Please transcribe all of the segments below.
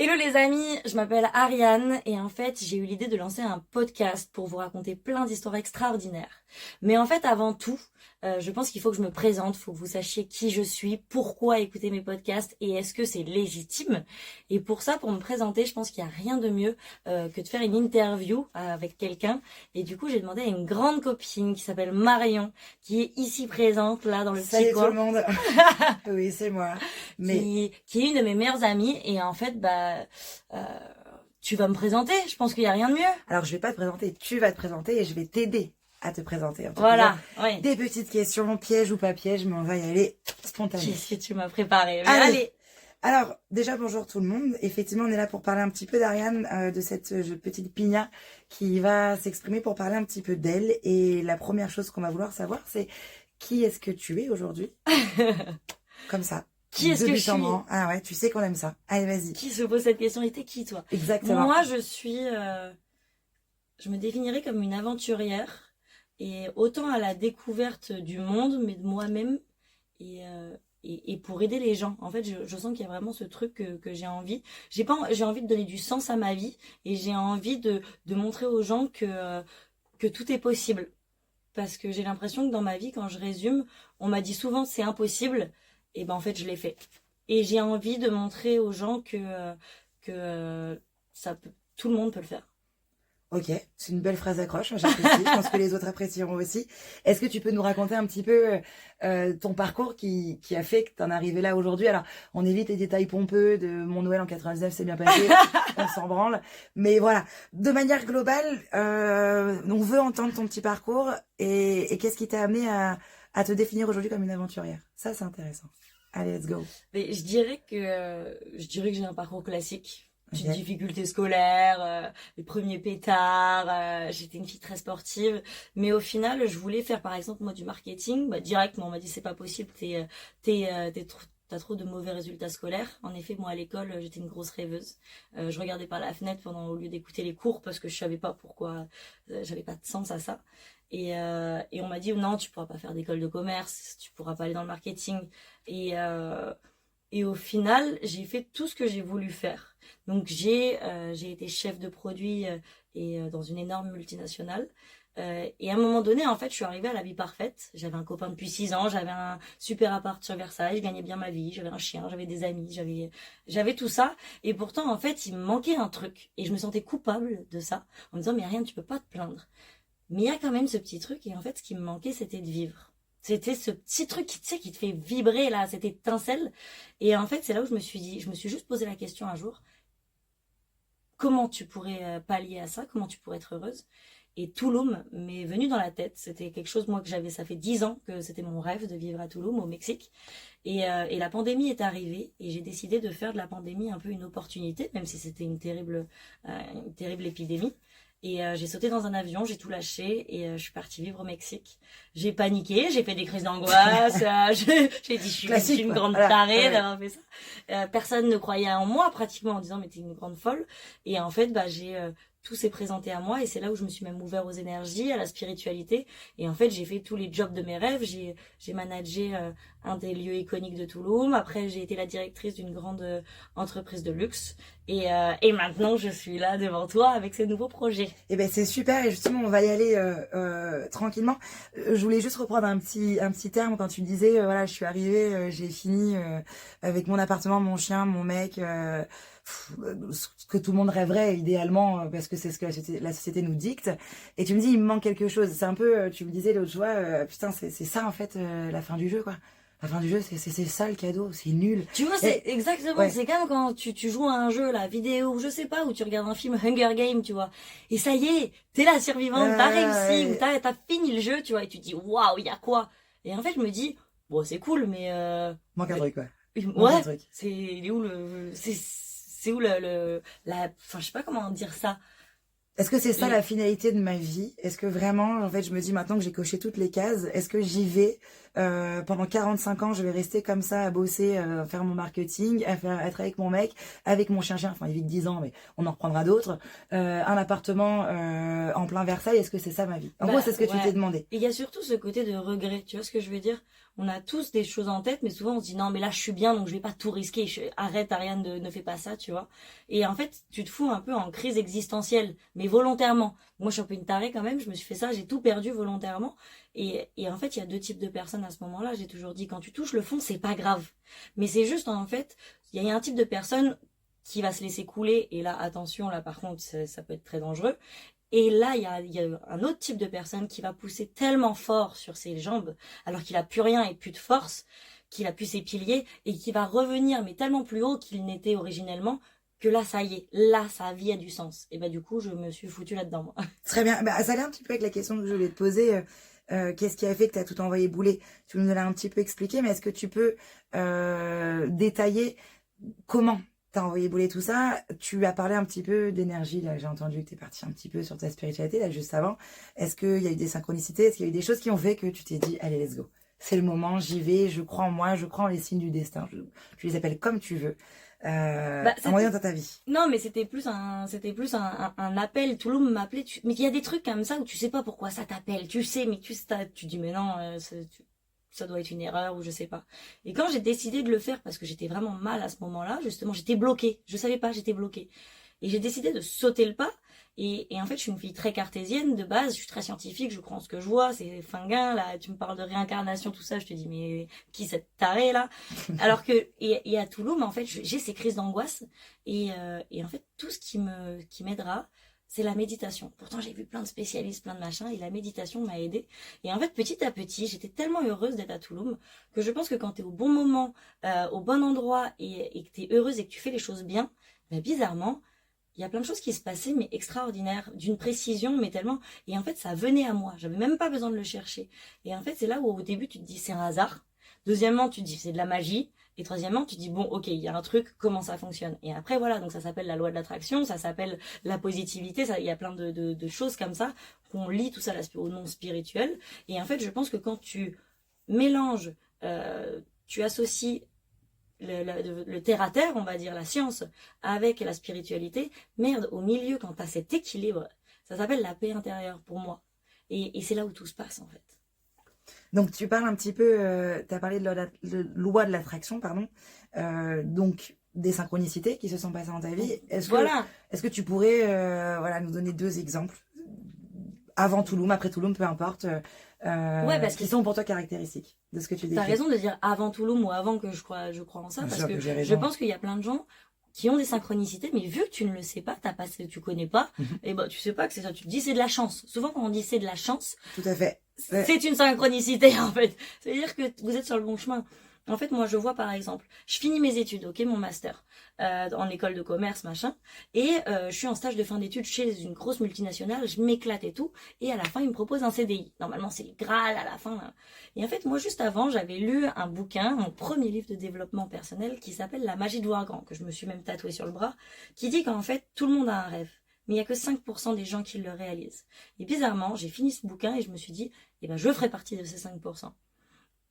Hello les amis, je m'appelle Ariane et en fait j'ai eu l'idée de lancer un podcast pour vous raconter plein d'histoires extraordinaires. Mais en fait avant tout, je pense qu'il faut que je me présente, faut que vous sachiez qui je suis, pourquoi écouter mes podcasts et est-ce que c'est légitime. Et pour ça, pour me présenter, je pense qu'il n'y a rien de mieux que de faire une interview avec quelqu'un. Et du coup j'ai demandé à une grande copine qui s'appelle Marion, qui est ici présente là dans le Salut petit tout coin. le monde. Oui, c'est moi. Mais Qui est une de mes meilleures amies et en fait tu vas me présenter, je pense qu'il y a rien de mieux. alors je vais pas te présenter, tu vas te présenter et je vais t'aider à te présenter. En te Voilà, posant oui. des petites questions, piège ou pas piège, mais on va y aller spontané. Qu'est-ce que tu m'as préparé? Mais Allez. Alors déjà bonjour tout le monde. Effectivement, on est là pour parler un petit peu d'Ariane, de cette petite pigna qui va s'exprimer pour parler un petit peu d'elle. Et la première chose qu'on va vouloir savoir, c'est qui est-ce que tu es aujourd'hui? Comme ça. Qui est-ce De que but je en suis? blanc. Ah ouais, tu sais qu'on aime ça. Allez, vas-y. Qui se pose cette question? Et t'es qui toi? Exactement. Moi je suis, je me définirais comme une aventurière et autant à la découverte du monde mais de moi-même et, et pour aider les gens. En fait, je sens qu'il y a vraiment ce truc que j'ai envie. J'ai envie de donner du sens à ma vie et j'ai envie de montrer aux gens que tout est possible. Parce que j'ai l'impression que dans ma vie, quand je résume, on m'a dit souvent c'est impossible, et ben en fait je l'ai fait. Et j'ai envie de montrer aux gens que tout le monde peut le faire. Ok, c'est une belle phrase d'accroche, j'apprécie, je pense que les autres apprécieront aussi. Est-ce que tu peux nous raconter un petit peu ton parcours qui a fait que tu en es arrivé là aujourd'hui? Alors, on évite les détails pompeux de mon Noël en 99, c'est bien passé, on s'en branle. Mais voilà, de manière globale, on veut entendre ton petit parcours et qu'est-ce qui t'a amené à te définir aujourd'hui comme une aventurière? Ça, c'est intéressant. Allez, let's go. Mais je dirais que j'ai un parcours classique. Petite Ok. difficulté scolaire, les premiers pétards, j'étais une fille très sportive, mais au final, je voulais faire par exemple moi du marketing, directement on m'a dit c'est pas possible, t'as trop de mauvais résultats scolaires. En effet, moi à l'école, j'étais une grosse rêveuse. Je regardais par la fenêtre au lieu d'écouter les cours parce que je savais pas pourquoi, j'avais pas de sens à ça. Et on m'a dit non, tu pourras pas faire d'école de commerce, tu pourras pas aller dans le marketing. Et, euh, et au final, j'ai fait tout ce que j'ai voulu faire. Donc j'ai été chef de produit dans une énorme multinationale. Et à un moment donné, en fait, je suis arrivée à la vie parfaite. J'avais un copain depuis 6 ans, j'avais un super appart sur Versailles, je gagnais bien ma vie, j'avais un chien, j'avais des amis, j'avais tout ça. Et pourtant, en fait, il me manquait un truc. Et je me sentais coupable de ça, en me disant, mais rien, tu peux pas te plaindre. Mais il y a quand même ce petit truc, et en fait, ce qui me manquait, c'était de vivre. C'était ce petit truc qui, tu sais, qui te fait vibrer, là, cette étincelle. Et en fait, c'est là où je me suis dit, je me suis juste posé la question un jour, comment tu pourrais pallier à ça, comment tu pourrais être heureuse. Et Tulum m'est venu dans la tête. C'était quelque chose, moi, que j'avais, ça fait 10 ans que c'était mon rêve de vivre à Tulum, au Mexique. Et la pandémie est arrivée et j'ai décidé de faire de la pandémie un peu une opportunité, même si c'était une terrible épidémie. Et j'ai sauté dans un avion, j'ai tout lâché et je suis partie vivre au Mexique. J'ai paniqué, j'ai fait des crises d'angoisse, j'ai dit je suis Classique, une quoi. grande Voilà. tarée Ouais. d'avoir fait ça. Personne ne croyait en moi pratiquement en disant mais t'es une grande folle. Et en fait tout s'est présenté à moi et c'est là où je me suis même ouvert aux énergies, à la spiritualité. Et en fait j'ai fait tous les jobs de mes rêves. J'ai managé un des lieux iconiques de Tulum. Après j'ai été la directrice d'une grande entreprise de luxe. Et maintenant je suis là devant toi avec ce nouveau projet. Eh ben c'est super et justement on va y aller tranquillement. Je voulais juste reprendre un petit terme quand tu disais voilà je suis arrivée, j'ai fini avec mon appartement, mon chien, mon mec, ce que tout le monde rêverait idéalement parce que c'est ce que la société nous dicte. Et tu me dis il me manque quelque chose. C'est un peu tu me disais l'autre fois putain c'est ça en fait la fin du jeu quoi. La fin du jeu c'est ça le cadeau, c'est nul. Tu vois, c'est exactement, Ouais. c'est comme quand tu joues à un jeu, la vidéo, ou je sais pas, ou tu regardes un film Hunger Games, tu vois. Et ça y est, t'es la survivante, t'as réussi, ou t'as fini le jeu, tu vois, et tu te dis, waouh, il y a quoi? Et en fait, je me dis, bon, c'est cool, mais, Manque un truc quoi. Manque un ouais, truc. il est où c'est où enfin, je sais pas comment dire ça. Est-ce que c'est ça Et- la finalité de ma vie? Est-ce que vraiment, en fait, je me dis maintenant que j'ai coché toutes les cases, est-ce que j'y vais pendant 45 ans, je vais rester comme ça à bosser, faire mon marketing, être avec mon mec, avec mon chien, enfin il vit que 10 ans, mais on en reprendra d'autres, un appartement en plein Versailles, est-ce que c'est ça ma vie? En gros, c'est ce que tu ouais. t'es demandé. Et il y a surtout ce côté de regret, tu vois ce que je veux dire? on a tous des choses en tête, mais souvent on se dit non, mais là je suis bien, donc je vais pas tout risquer. Arrête, Ariane, ne fais pas ça, tu vois. Et en fait, tu te fous un peu en crise existentielle, mais volontairement. Moi, je suis un peu une tarée quand même. Je me suis fait ça, j'ai tout perdu volontairement. Et en fait, il y a deux types de personnes à ce moment-là. J'ai toujours dit, quand tu touches le fond, c'est pas grave. Mais c'est juste, en fait, il y a un type de personne qui va se laisser couler. Et là, attention, là, par contre, ça peut être très dangereux. Et là, il y a un autre type de personne qui va pousser tellement fort sur ses jambes, alors qu'il a plus rien et plus de force, qu'il a plus ses piliers, et qui va revenir, mais tellement plus haut qu'il n'était originellement, que là, ça y est, là, sa vie a du sens. Et bah, du coup, je me suis foutue là-dedans, moi. Très bien. Bah, ça allait un petit peu avec la question que je voulais te poser. Qu'est-ce qui a fait que tu as tout envoyé bouler? Tu nous l'as un petit peu expliqué, mais est-ce que tu peux détailler comment t'as envoyé bouler tout ça? Tu as parlé un petit peu d'énergie, là. J'ai entendu que tu es parti un petit peu sur ta spiritualité, là, juste avant. Est-ce qu'il y a eu des synchronicités? Est-ce qu'il y a eu des choses qui ont fait que tu t'es dit, allez, let's go. C'est le moment, j'y vais, je crois en moi, je crois en les signes du destin. Tu les appelles comme tu veux. Bah, Un moyen dans ta vie. non, mais un appel. Touloum m'appelait. Mais il y a des trucs comme ça où tu sais pas pourquoi ça t'appelle. Tu sais, mais tu dis, mais non, ça doit être une erreur ou je sais pas. Et quand j'ai décidé de le faire parce que j'étais vraiment mal à ce moment-là, justement, j'étais bloquée. Je savais pas, j'étais bloquée. Et j'ai décidé de sauter le pas. Et en fait, je suis une fille très cartésienne de base, je suis très scientifique, je crois en ce que je vois, c'est finguin, là, tu me parles de réincarnation, tout ça, je te dis, mais qui cette tarée, là? Alors que, et à Toulouse, en fait, j'ai ces crises d'angoisse, et en fait, tout ce qui m'aidera, c'est la méditation. Pourtant, j'ai vu plein de spécialistes, plein de machins, et la méditation m'a aidée. Et en fait, petit à petit, j'étais tellement heureuse d'être à Toulouse, que je pense que quand t'es au bon moment, au bon endroit, et que t'es heureuse et que tu fais les choses bien, bah, bizarrement, il y a plein de choses qui se passaient, mais extraordinaires, d'une précision, mais tellement. Et en fait, ça venait à moi. J'avais même pas besoin de le chercher. Et en fait, c'est là où au début, tu te dis c'est un hasard. Deuxièmement, tu te dis c'est de la magie. Et troisièmement, tu te dis bon, ok, il y a un truc, comment ça fonctionne. Et après, voilà, donc ça s'appelle la loi de l'attraction, ça s'appelle la positivité, il y a plein de choses comme ça qu'on lit tout ça au nom spirituel. Et en fait, je pense que quand tu mélanges, tu associes le terre à terre, on va dire, la science, avec la spiritualité, merde, au milieu, quand t'as cet équilibre, ça s'appelle la paix intérieure pour moi. Et c'est là où tout se passe, en fait. Donc, tu parles un petit peu, tu as parlé de loi de l'attraction, pardon. Donc, des synchronicités qui se sont passées dans ta vie. Voilà. Est-ce que tu pourrais voilà, nous donner deux exemples avant Touloum, après Touloum, peu importe, ouais, parce qui que sont pour toi caractéristiques de ce que tu décris? t'as raison de dire avant Touloum ou avant que je crois en ça, Bien parce sûr que j'ai raison. je pense qu'il y a plein de gens qui ont des synchronicités, mais vu que tu ne le sais pas, tu connais pas, et ben tu sais pas que c'est ça. Tu te dis c'est de la chance. Souvent quand on dit c'est de la chance, tout à fait. Ouais. C'est une synchronicité en fait. C'est-à-dire que vous êtes sur le bon chemin. En fait, moi, je vois par exemple, je finis mes études, ok, mon master, en école de commerce, machin, et je suis en stage de fin d'études chez une grosse multinationale, je m'éclate et tout, et à la fin, ils me proposent un CDI. Normalement, c'est le Graal à la fin. Là. Et en fait, moi, juste avant, j'avais lu un bouquin, mon premier livre de développement personnel, qui s'appelle La magie de voir grand, que je me suis même tatoué sur le bras, qui dit qu'en fait, tout le monde a un rêve. Mais il n'y a que 5% des gens qui le réalisent. Et bizarrement, j'ai fini ce bouquin et je me suis dit, eh ben, je ferai partie de ces 5%.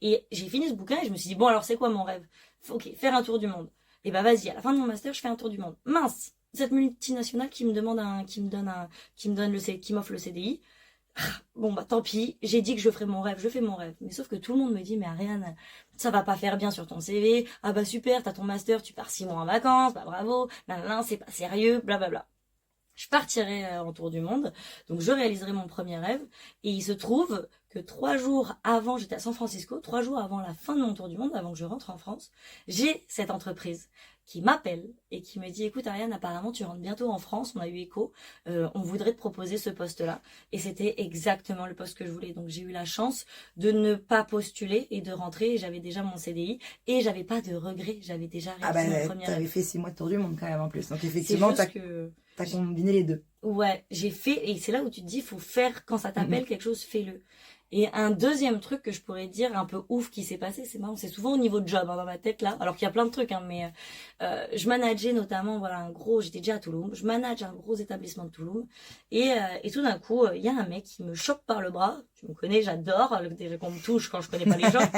Et j'ai fini ce bouquin et je me suis dit, bon, alors c'est quoi mon rêve? Ok, faire un tour du monde. Et bah vas-y, à la fin de mon master, je fais un tour du monde. Mince, cette multinationale qui m'offre le CDI. Bon bah tant pis, j'ai dit que je ferais mon rêve, je fais mon rêve. Mais sauf que tout le monde me dit, mais Ariane, ça va pas faire bien sur ton CV. Ah bah super, t'as ton master, tu pars 6 mois en vacances, bah bravo, nan, c'est pas sérieux, blablabla. Je partirai en tour du monde, donc je réaliserai mon premier rêve. Et il se trouve que 3 jours avant, j'étais à San Francisco, 3 jours avant la fin de mon tour du monde, avant que je rentre en France, j'ai cette entreprise qui m'appelle et qui me dit, écoute Ariane, apparemment tu rentres bientôt en France, on a eu écho, on voudrait te proposer ce poste-là. Et c'était exactement le poste que je voulais. Donc j'ai eu la chance de ne pas postuler et de rentrer. J'avais déjà mon CDI et j'avais pas de regrets. J'avais déjà réalisé mon premier rêve. T'avais fait 6 mois de tour du monde quand même en plus. Donc effectivement, t'as combiné les deux. Ouais, j'ai fait, et c'est là où tu te dis, faut faire, quand ça t'appelle quelque chose, fais-le. Et un deuxième truc que je pourrais dire, un peu ouf qui s'est passé, c'est marrant, c'est souvent au niveau de job, hein, dans ma tête là, alors qu'il y a plein de trucs, hein, mais je manageais notamment, voilà, j'étais déjà à Toulouse, je manage un gros établissement de Toulouse, et tout d'un coup, il y a un mec qui me chope par le bras, tu me connais, j'adore, déjà qu'on me touche quand je connais pas les gens.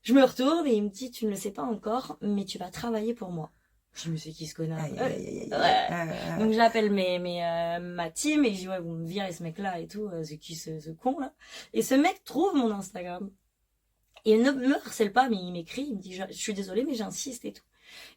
Je me retourne et il me dit, tu ne le sais pas encore, mais tu vas travailler pour moi. Je me suis dit, qui se connaît. Ouais. Donc j'appelle ma team et je dis, ouais, vous me virez ce mec là et tout, c'est qui ce con là. Et ce mec trouve mon Instagram Et il ne me harcèle pas, mais il m'écrit, il me dit, je suis désolée, mais j'insiste et tout.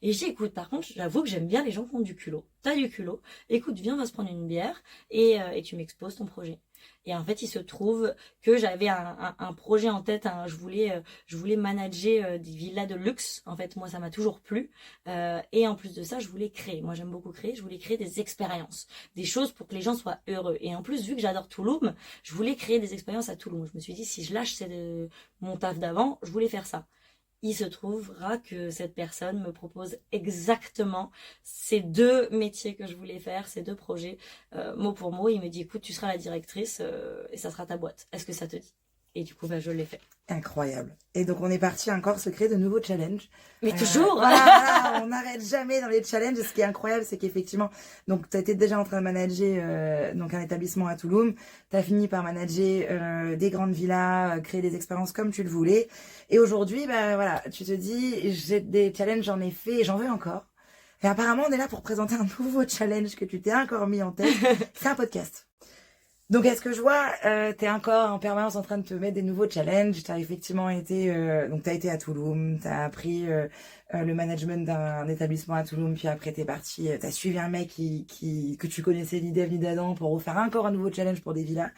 Et je dis, écoute, par contre, j'avoue que j'aime bien les gens qui ont du culot. T'as du culot. Écoute, viens, on va se prendre une bière et tu m'exposes ton projet. Et en fait, il se trouve que j'avais un projet en tête. Je voulais manager des villas de luxe. En fait, moi, ça m'a toujours plu. Et en plus de ça, je voulais créer. Moi, j'aime beaucoup créer. Je voulais créer des expériences, des choses pour que les gens soient heureux. Et en plus, vu que j'adore Touloum, je voulais créer des expériences à Touloum. Je me suis dit, si je lâche mon taf d'avant, je voulais faire ça. Il se trouvera que cette personne me propose exactement ces 2 métiers que je voulais faire, ces 2 projets, mot pour mot. Il me dit, écoute, tu seras la directrice et ça sera ta boîte. Est-ce que ça te dit? Et du coup, je l'ai fait. Incroyable. Et donc, on est parti encore se créer de nouveaux challenges. Mais toujours voilà, on n'arrête jamais dans les challenges. Ce qui est incroyable, c'est qu'effectivement, donc, tu étais déjà en train de manager donc un établissement à Touloum. Tu as fini par manager des grandes villas, créer des expériences comme tu le voulais. Et aujourd'hui, voilà, tu te dis, j'ai des challenges, j'en ai fait et j'en veux encore. Et apparemment, on est là pour présenter un nouveau challenge que tu t'es encore mis en tête. C'est un podcast. Donc, est-ce que je vois, t'es encore en permanence en train de te mettre des nouveaux challenges. T'as effectivement été, donc t'as été à Touloum, t'as appris le management d'un établissement à Touloum, puis après t'es parti, t'as suivi un mec que tu connaissais ni d'Ève ni d'Adam pour refaire encore un nouveau challenge pour des villas.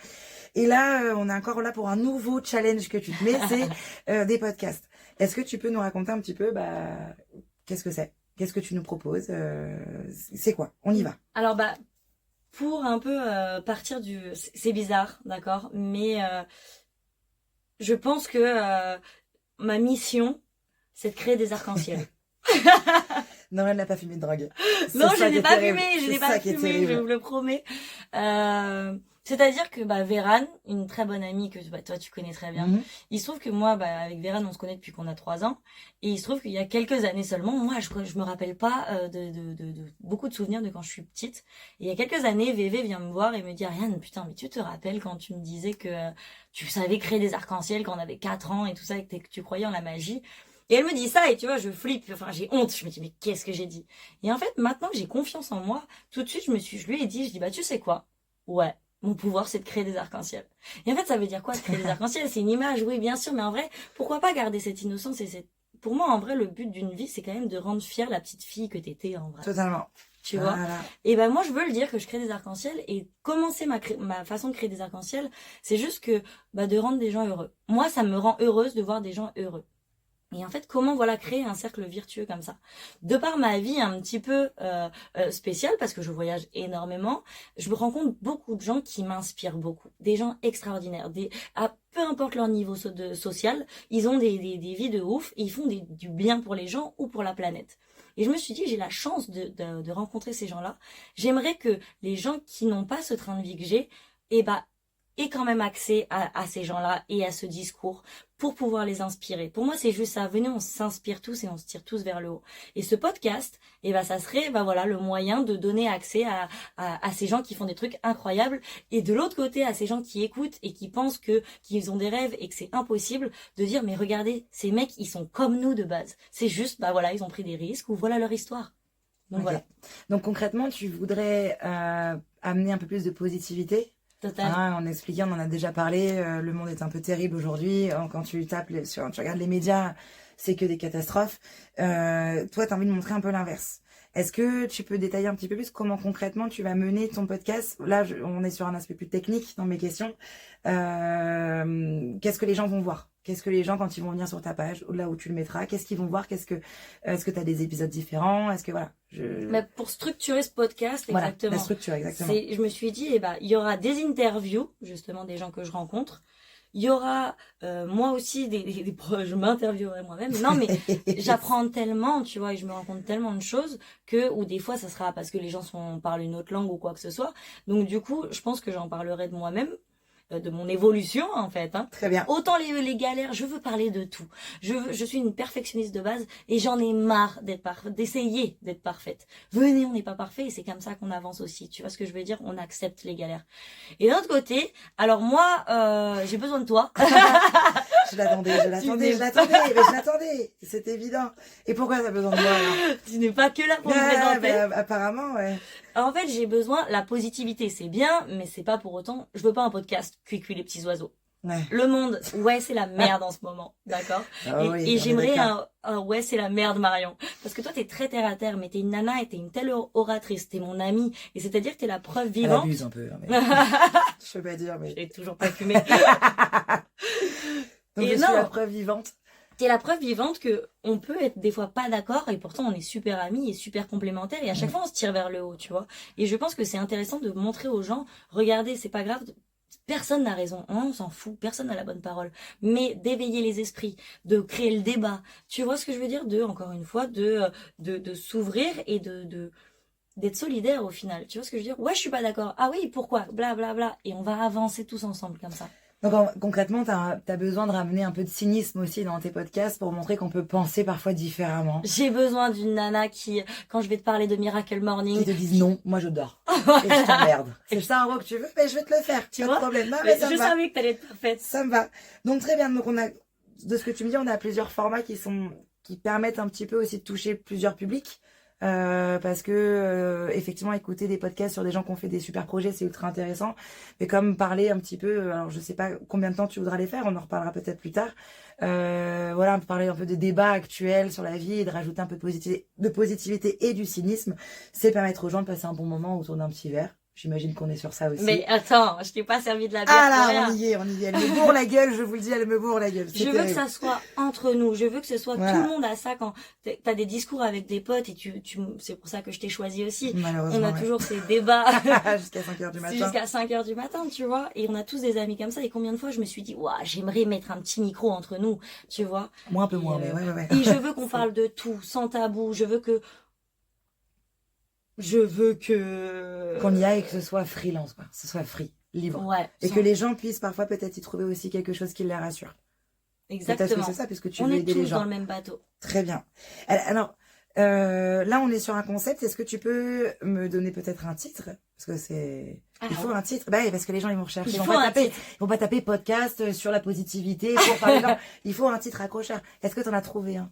Et là, on est encore là pour un nouveau challenge que tu te mets, c'est des podcasts. Est-ce que tu peux nous raconter un petit peu, qu'est-ce que c'est? Qu'est-ce que tu nous proposes? C'est quoi? On y va. Alors, pour un peu partir c'est bizarre, d'accord, mais je pense que ma mission, c'est de créer des arcs-en-ciel. Non, elle n'a pas fumé de drogue. Non, je n'ai pas fumé, je vous le promets. C'est-à-dire que Vérane, une très bonne amie que toi tu connais très bien, il se trouve que moi, avec Vérane, on se connaît depuis qu'on a 3 ans, et il se trouve qu'il y a quelques années seulement, moi je me rappelle pas de beaucoup de souvenirs de quand je suis petite. Et il y a quelques années, Vévé vient me voir et me dit, Ariane, putain, mais tu te rappelles quand tu me disais que tu savais créer des arcs-en-ciel quand on avait 4 ans et tout ça, et que tu croyais en la magie? Et elle me dit ça, et tu vois, je flippe, enfin, j'ai honte. Je me dis, mais qu'est-ce que j'ai dit? Et en fait, maintenant que j'ai confiance en moi, tout de suite, je lui ai dit, tu sais quoi? Ouais, mon pouvoir, c'est de créer des arcs-en-ciel. Et en fait, ça veut dire quoi, de créer des arcs-en-ciel? C'est une image, oui, bien sûr, mais en vrai, pourquoi pas garder cette innocence pour moi, en vrai, le but d'une vie, c'est quand même de rendre fière la petite fille que t'étais, en vrai. Totalement. Tu vois? Et moi, je veux le dire que je crée des arcs-en-ciel, et commencer ma façon de créer des arcs-en-ciel, c'est juste que, de rendre des gens heureux. Moi, ça me rend heureuse de voir des gens heureux. Et en fait, comment créer un cercle vertueux comme ça? De par ma vie un petit peu spéciale, parce que je voyage énormément, je me rends compte beaucoup de gens qui m'inspirent beaucoup. Des gens extraordinaires, peu importe leur niveau social, ils ont des vies de ouf, et ils font du bien pour les gens ou pour la planète. Et je me suis dit, j'ai la chance de rencontrer ces gens-là. J'aimerais que les gens qui n'ont pas ce train de vie que j'ai, aient quand même accès à ces gens-là et à ce discours pour pouvoir les inspirer. Pour moi, c'est juste ça. Venez, on s'inspire tous et on se tire tous vers le haut. Et ce podcast, ça serait, le moyen de donner accès à ces gens qui font des trucs incroyables. Et de l'autre côté, à ces gens qui écoutent et qui pensent qu'ils ont des rêves et que c'est impossible, de dire, mais regardez, ces mecs, ils sont comme nous de base. C'est juste, ils ont pris des risques ou voilà leur histoire. Donc voilà. Donc concrètement, tu voudrais amener un peu plus de positivité? Total. En expliquant, on en a déjà parlé, le monde est un peu terrible aujourd'hui. Quand tu tapes tu regardes les médias, c'est que des catastrophes. Toi, tu as envie de montrer un peu l'inverse. Est-ce que tu peux détailler un petit peu plus comment concrètement tu vas mener ton podcast? Là, on est sur un aspect plus technique dans mes questions. Qu'est-ce que les gens vont voir? Qu'est-ce que les gens, quand ils vont venir sur ta page, ou là où tu le mettras, qu'est-ce qu'ils vont voir? Est-ce que tu as des épisodes différents? Est-ce que Mais pour structurer ce podcast, exactement. La structure, exactement. Je me suis dit, il y aura des interviews, justement, des gens que je rencontre. Il y aura, moi aussi, je m'interviewerai moi-même. Non, mais j'apprends tellement, tu vois, et je me rends compte tellement de choses ou des fois, ça sera parce que les gens parlent une autre langue ou quoi que ce soit. Donc, du coup, je pense que j'en parlerai de moi-même, de mon évolution en fait. Très bien. Autant les galères, je veux parler de tout. Je suis une perfectionniste de base et j'en ai marre d'essayer d'être parfaite. Venez, on n'est pas parfait et c'est comme ça qu'on avance aussi. Tu vois ce que je veux dire? On accepte les galères. Et d'un autre côté, alors moi, j'ai besoin de toi. Je l'attendais. C'est évident. Et pourquoi tu as besoin de moi alors? Tu n'es pas que là pour me présenter. Apparemment, ouais. En fait, j'ai besoin, la positivité, c'est bien, mais c'est pas pour autant, je veux pas un podcast cuit les petits oiseaux. Ouais. Le monde, ouais, c'est la merde en ce moment, d'accord? Ah oui, Et on est j'aimerais d'accord. un ouais, c'est la merde, Marion. Parce que toi, t'es très terre à terre, mais t'es une nana et t'es une telle oratrice, t'es mon amie. Et c'est-à-dire que t'es la preuve Elle abuse vivante. un peu, hein, mais Je je peux pas dire, mais l'ai toujours pas fumé. donc je Et suis la non, preuve vivante. t'es la preuve vivante que on peut être des fois pas d'accord et pourtant on est super amis et super complémentaires et à chaque Mm. fois on se tire vers le haut, tu vois. Et je pense que c'est intéressant de montrer aux gens, regardez, c'est pas grave, personne n'a raison, hein, on s'en fout, personne n'a la bonne parole, mais d'éveiller les esprits, de créer le débat. Tu vois ce que je veux dire? De, encore une fois, de s'ouvrir et d'être solidaire au final. Tu vois ce que je veux dire? Ouais, je suis pas d'accord. Ah oui, pourquoi? Bla bla bla. Et on va avancer tous ensemble comme ça. Donc concrètement, tu as besoin de ramener un peu de cynisme aussi dans tes podcasts pour montrer qu'on peut penser parfois différemment. J'ai besoin d'une nana qui, quand je vais te parler de Miracle Qui Morning, te disent non, moi je dors. Et je t'emmerde. C'est ça un mot que tu veux? Mais je vais te le faire. tu Pas de vois, problème. Non, mais mais ça je me va. savais que t'allais être parfaite. Ça me va. Donc très bien. Donc de ce que tu me dis, on a plusieurs formats qui permettent un petit peu aussi de toucher plusieurs publics. Parce que effectivement écouter des podcasts sur des gens qui ont fait des super projets c'est ultra intéressant, mais comme parler un petit peu, alors je sais pas combien de temps tu voudras les faire, on en reparlera peut-être plus tard, voilà, parler un peu des débats actuels sur la vie et de rajouter un peu de positivité et du cynisme, c'est permettre aux gens de passer un bon moment autour d'un petit verre. J'imagine qu'on est sur ça aussi. Mais attends, je t'ai pas servi de la bière Ah pour là, rien. on y est, on y est. Elle me bourre la gueule, je vous le dis, elle me bourre la gueule. Je veux que ça soit entre nous. Je veux que ce soit Voilà. tout le monde à ça quand t'as des discours avec des potes et c'est pour ça que je t'ai choisi aussi. Malheureusement, On a ouais. toujours ces débats Jusqu'à 5h du matin. jusqu'à 5 heures du matin, tu vois. Et on a tous des amis comme ça. Et combien de fois je me suis dit, ouah, j'aimerais mettre un petit micro entre nous, tu vois. Moi un peu Et, moins, mais ouais. et je veux qu'on parle de tout, sans tabou. Je veux que Qu'on y aille et que ce soit freelance, quoi. Que ce soit free, libre. ouais, Et sans- que les gens puissent parfois peut-être y trouver aussi quelque chose qui les rassure. Peut-être que exactement. c'est ça, puisque tu On veux est aider les tous dans gens. le même bateau. Très bien. Alors, là, on est sur un concept. Est-ce que tu peux me donner peut-être un titre? Parce que c'est... Ah, Il faut un titre. Bah oui, parce que les gens, ils vont rechercher. il Ils vont faut pas un taper. titre. Ils vont pas taper podcast sur la positivité pour parler. Non, il faut un titre accrocheur. Est-ce que tu en as trouvé un?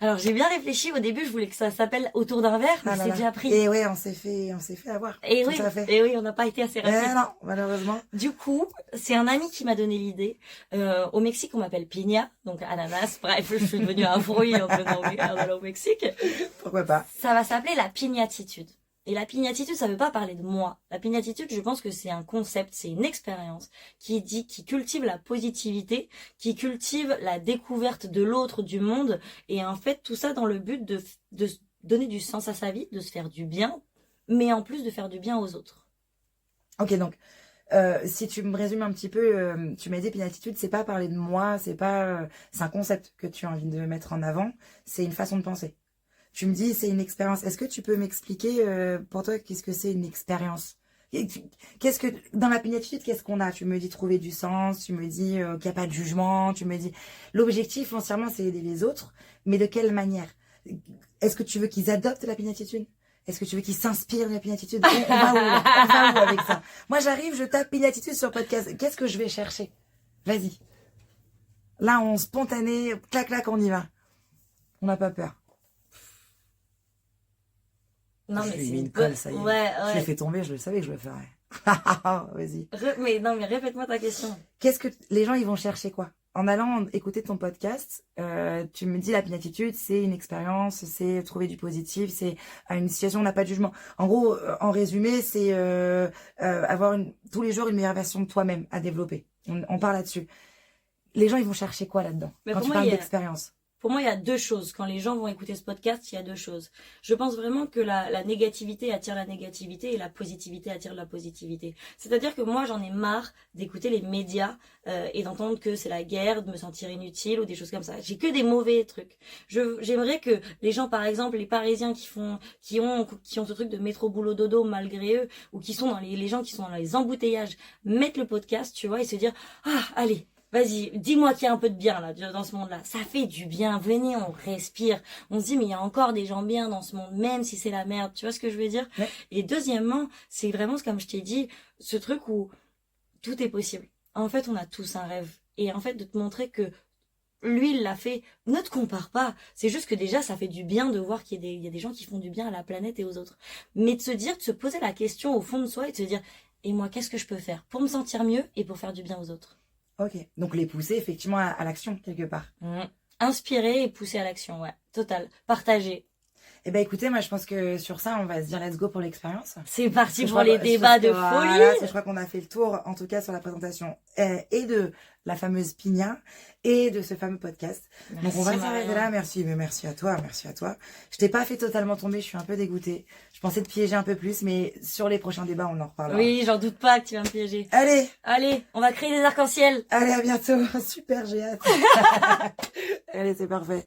Alors j'ai bien réfléchi au début, je voulais que ça s'appelle Autour d'un verre, mais Ah là c'est là. déjà pris. Et ouais, on s'est fait avoir. Et Tout oui, à fait. et oui, on n'a pas été assez rapide. Non, malheureusement. Du coup, c'est un ami qui m'a donné l'idée. Au Mexique, on m'appelle piña, donc ananas. Bref, je suis devenue un fruit en venant au Mexique. Pourquoi pas? Ça va s'appeler la pignatitude. Et la pignatitude, ça veut pas parler de moi. La pignatitude, je pense que c'est un concept, c'est une expérience qui cultive la positivité, qui cultive la découverte de l'autre, du monde, et en fait tout ça dans le but de donner du sens à sa vie, de se faire du bien, mais en plus de faire du bien aux autres. Ok, donc, si tu me résumes un petit peu, tu m'as dit pignatitude, c'est pas parler de moi, c'est un concept que tu as envie de mettre en avant, c'est une façon de penser. Tu me dis, c'est une expérience. Est-ce que tu peux m'expliquer, pour toi, qu'est-ce que c'est une expérience? Dans la pignatitude, qu'est-ce qu'on a? Tu me dis trouver du sens, tu me dis qu'il n'y a pas de jugement, tu me dis, l'objectif, foncièrement, c'est aider les autres, mais de quelle manière? Est-ce que tu veux qu'ils adoptent la pignatitude? Est-ce que tu veux qu'ils s'inspirent de la pignatitude? On va où, là? On va où avec ça? Moi, j'arrive, je tape pignatitude sur podcast. Qu'est-ce que je vais chercher? Vas-y. Là, on spontané, clac, clac, on y va. On n'a pas peur. Non, Je mais lui ai c'est mis une une colle, bonne... ça y est. Ouais, Je l'ai ouais. fait tomber, je le savais que je le ferais. Vas-y. Mais non, mais répète-moi ta question. Qu'est-ce que les gens ils vont chercher quoi? En allant écouter ton podcast, tu me dis la pignatitude, c'est une expérience, c'est trouver du positif, c'est une situation où on n'a pas de jugement. En gros, en résumé, c'est avoir tous les jours une meilleure version de toi-même à développer. On parle là-dessus. Les gens ils vont chercher quoi là-dedans Mais quand pour tu moi, parles d'expérience? Pour moi, il y a deux choses. Quand les gens vont écouter ce podcast, il y a deux choses. Je pense vraiment que la négativité attire la négativité et la positivité attire la positivité. C'est-à-dire que moi, j'en ai marre d'écouter les médias et d'entendre que c'est la guerre, de me sentir inutile ou des choses comme ça. J'ai que des mauvais trucs. J'aimerais que les gens, par exemple, les Parisiens qui ont ce truc de métro boulot dodo malgré eux, ou qui sont dans les gens qui sont dans les embouteillages, mettent le podcast, tu vois, et se dire ah allez. Vas-y, dis-moi qu'il y a un peu de bien là dans ce monde-là. Ça fait du bien. Venez, on respire. On se dit mais il y a encore des gens bien dans ce monde, même si c'est la merde. Tu vois ce que je veux dire? Ouais. Et deuxièmement, c'est vraiment comme je t'ai dit, ce truc où tout est possible. En fait, on a tous un rêve. Et en fait, de te montrer que lui, il l'a fait. Ne te compare pas. C'est juste que déjà, ça fait du bien de voir qu'il y a des gens qui font du bien à la planète et aux autres. Mais de se poser la question au fond de soi et de se dire et moi, qu'est-ce que je peux faire pour me sentir mieux et pour faire du bien aux autres? Ok. Donc les pousser effectivement à l'action quelque part. Inspirer et pousser à l'action, ouais. Total. Partager. Eh ben écoutez, moi je pense que sur ça, on va se dire let's go pour l'expérience. C'est parti pour Parce les que débats de voilà, folie. je crois qu'on a fait le tour, en tout cas sur la présentation et de la fameuse Pina et de ce fameux podcast. Donc on va Merci, s'arrêter Marion. là. Merci, mais merci à toi, merci à toi. Je t'ai pas fait totalement tomber, je suis un peu dégoûtée. Je pensais te piéger un peu plus, mais sur les prochains débats, on en reparlera. Oui, j'en doute pas que tu vas me piéger. Allez, Allez, on va créer des arcs-en-ciel. allez, à bientôt. Super, j'ai hâte. Allez, c'est parfait.